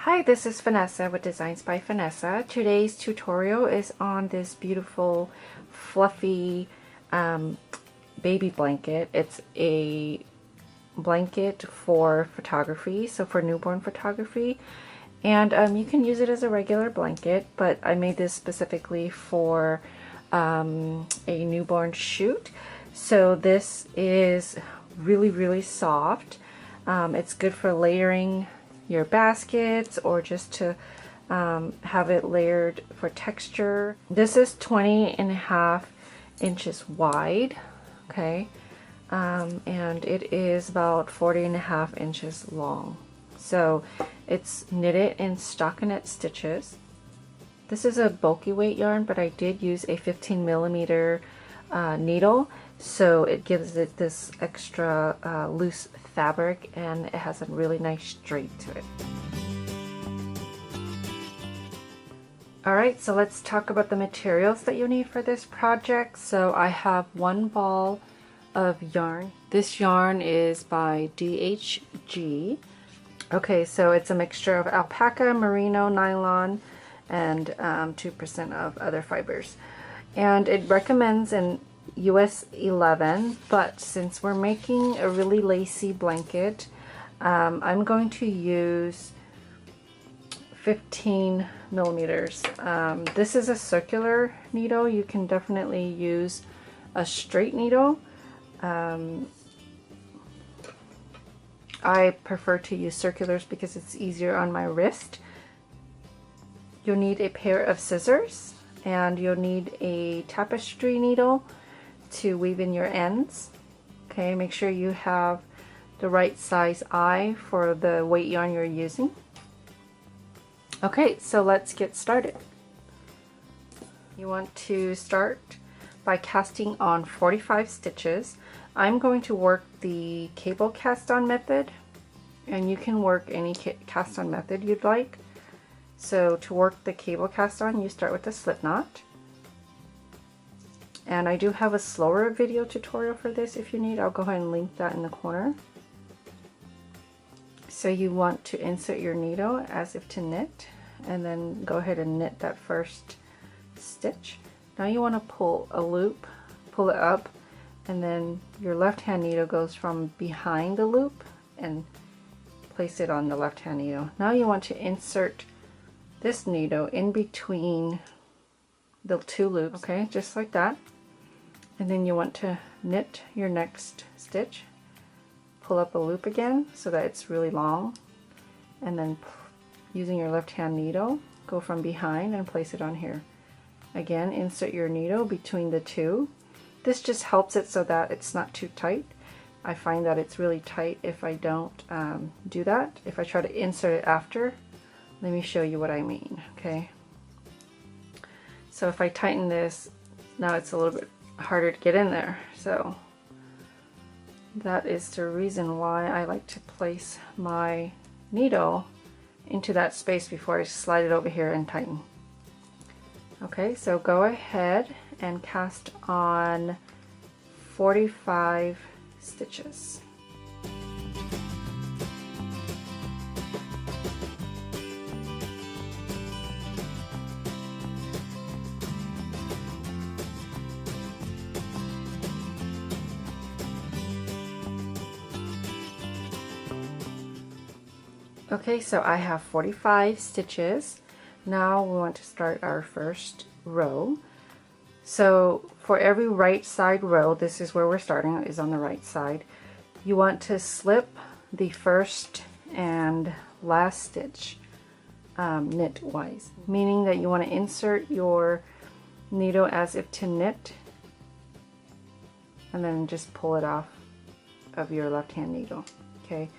Hi, this is Vanessa with Designs by Vanessa. Today's tutorial is on this beautiful fluffy baby blanket. It's a blanket for photography, so for newborn photography. And you can use it as a regular blanket, but I made this specifically for a newborn shoot. So this is really soft. It's good for layering your baskets or just to have it layered for texture. This is 20.5 inches wide, okay, and it is about 40.5 inches long. So it's knitted in stockinette stitches. This is a bulky weight yarn, but I did use a 15mm needle, so it gives it this extra loose fabric, and it has a really nice straight to it. Alright, so let's talk about the materials that you need for this project. So I have one ball of yarn. This yarn is by DHG. Okay, so it's a mixture of alpaca, merino, nylon, and 2% of other fibers. And it recommends an US 11, but since we're making a really lacy blanket, I'm going to use 15mm. This is a circular needle. You can definitely use a straight needle. I prefer to use circulars because it's easier on my wrist. You'll need a pair of scissors, and you'll need a tapestry needle to weave in your ends. Okay, make sure you have the right size eye for the weight yarn you're using. Okay, so let's get started. You want to start by casting on 45 stitches. I'm going to work the cable cast on method, and you can work any cast on method you'd like. So to work the cable cast on, you start with a slip knot. And I do have a slower video tutorial for this if you need. I'll go ahead and link that in the corner. So you want to insert your needle as if to knit, and then go ahead and knit that first stitch. Now you want to pull a loop, pull it up, and then your left hand needle goes from behind the loop and place it on the left hand needle. Now you want to insert this needle in between the two loops, okay, just like that. And then you want to knit your next stitch, pull up a loop again so that it's really long, and then using your left hand needle, go from behind and place it on here. Again, insert your needle between the two. This just helps it so that it's not too tight. I find that it's really tight if I don't do that. If I try to insert it after, let me show you what I mean, okay? So if I tighten this, now it's a little bit harder to get in there. So that is the reason why I like to place my needle into that space before I slide it over here and tighten. Okay, so go ahead and cast on 45 stitches. Okay, so I have 45 stitches. Now we want to start our first row. So for every right side row, this is where we're starting, is on the right side. You want to slip the first and last stitch knit wise, meaning that you want to insert your needle as if to knit, and then just pull it off of your left hand needle. Okay,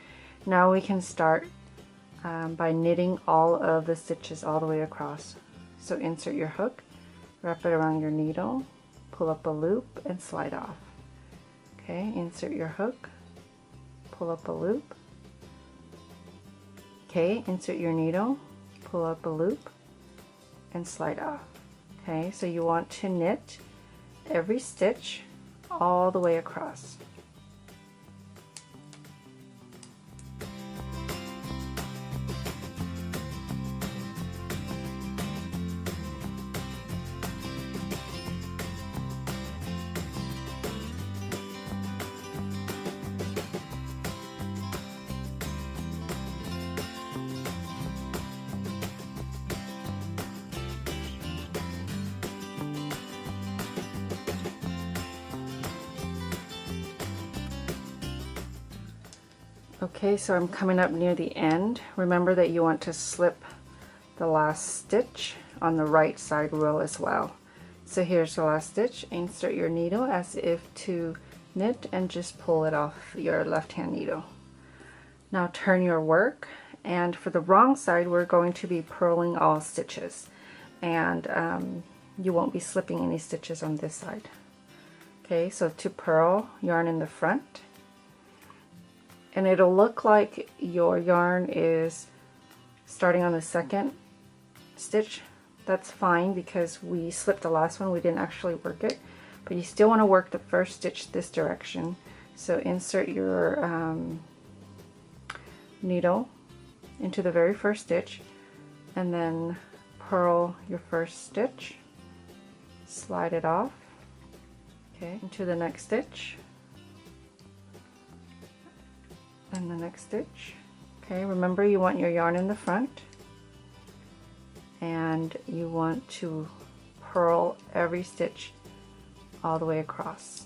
now we can start by knitting all of the stitches all the way across. So insert your hook, wrap it around your needle, pull up a loop, and slide off. Okay, insert your hook, pull up a loop. Okay, insert your needle, pull up a loop, and slide off. Okay, so you want to knit every stitch all the way across. Okay, so I'm coming up near the end. Remember that you want to slip the last stitch on the right side row as well. So here's the last stitch. Insert your needle as if to knit and just pull it off your left hand needle. Now turn your work, and for the wrong side we're going to be purling all stitches, and you won't be slipping any stitches on this side. Okay, so to purl, yarn in the front, and it'll look like your yarn is starting on the second stitch. That's fine because we slipped the last one, we didn't actually work it, but you still want to work the first stitch this direction. So insert your needle into the very first stitch and then purl your first stitch, slide it off, okay, into the next stitch and the next stitch. Okay, remember you want your yarn in the front and you want to purl every stitch all the way across.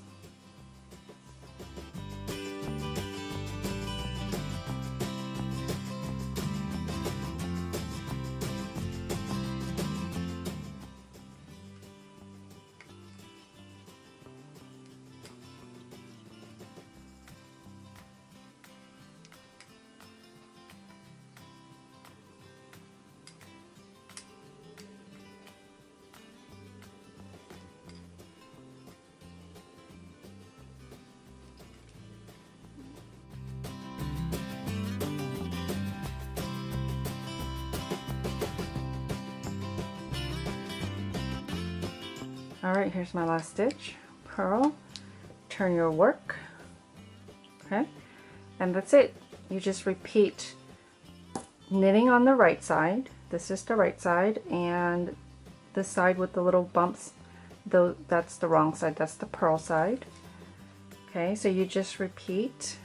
Alright, here's my last stitch. Purl, turn your work, okay, and that's it. You just repeat knitting on the right side. This is the right side, and the side with the little bumps, though, that's the wrong side, that's the purl side. Okay, so you just repeat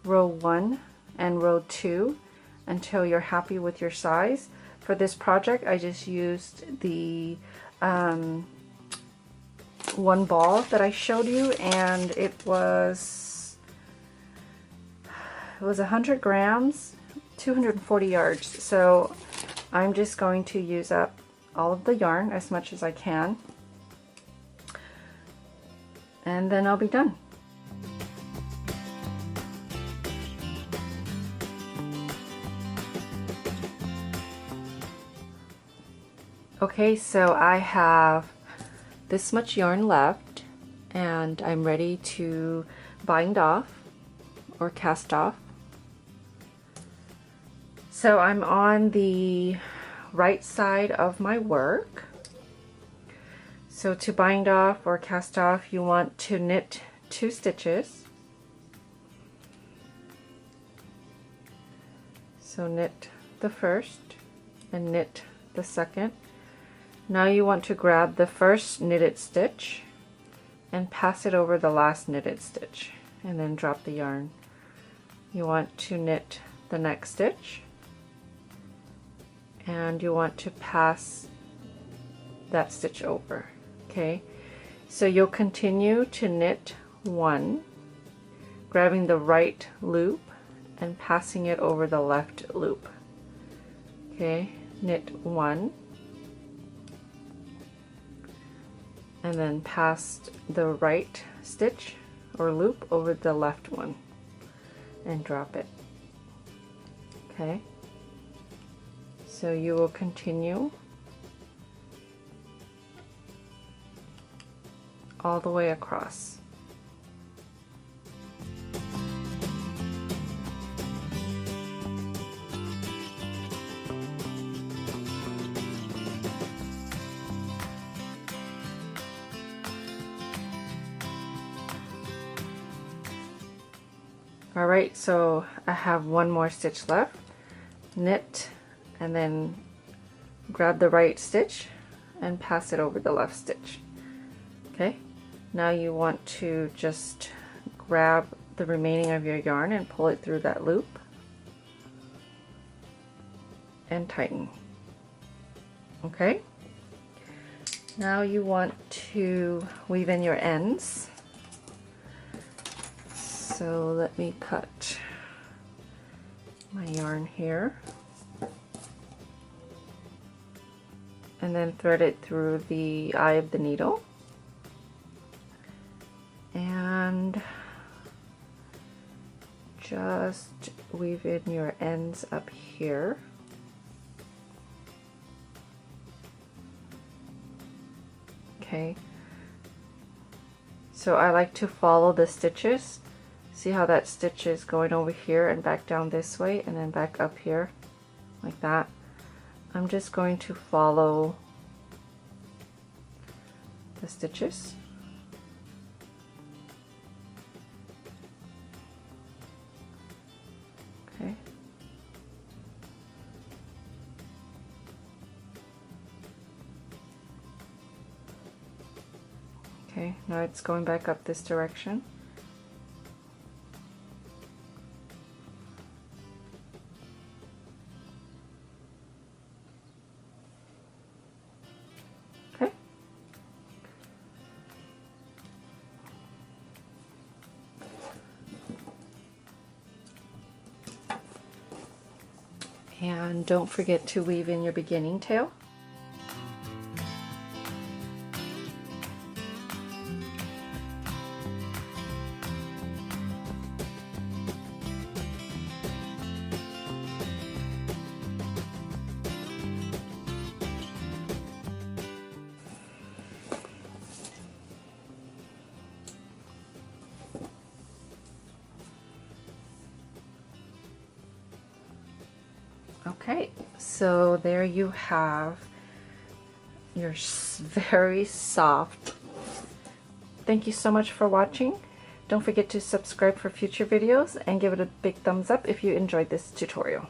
row 1 and row 2 until you're happy with your size. For this project I just used the one ball that I showed you, and it was 100 grams, 240 yards. So I'm just going to use up all of the yarn as much as I can, and then I'll be done. Okay, so I have this much yarn left and I'm ready to bind off or cast off. So I'm on the right side of my work. So to bind off or cast off, you want to knit 2 stitches. So knit the first and knit the second. Now you want to grab the first knitted stitch and pass it over the last knitted stitch and then drop the yarn. You want to knit the next stitch and you want to pass that stitch over. Okay, so you'll continue to knit 1, grabbing the right loop and passing it over the left loop. Okay, knit 1 and then pass the right stitch or loop over the left one and drop it. Okay, so you will continue all the way across. Alright, so I have one more stitch left. Knit and then grab the right stitch and pass it over the left stitch. Okay, now you want to just grab the remaining of your yarn and pull it through that loop and tighten. Okay, now you want to weave in your ends. So let me cut my yarn here and then thread it through the eye of the needle and just weave in your ends up here. Okay, so I like to follow the stitches. See how that stitch is going over here and back down this way and then back up here like that. I'm just going to follow the stitches. Okay. Okay, now it's going back up this direction. Okay. And don't forget to weave in your beginning tail. Okay, so there you have your very soft. Thank you so much for watching. Don't forget to subscribe for future videos and give it a big thumbs up if you enjoyed this tutorial.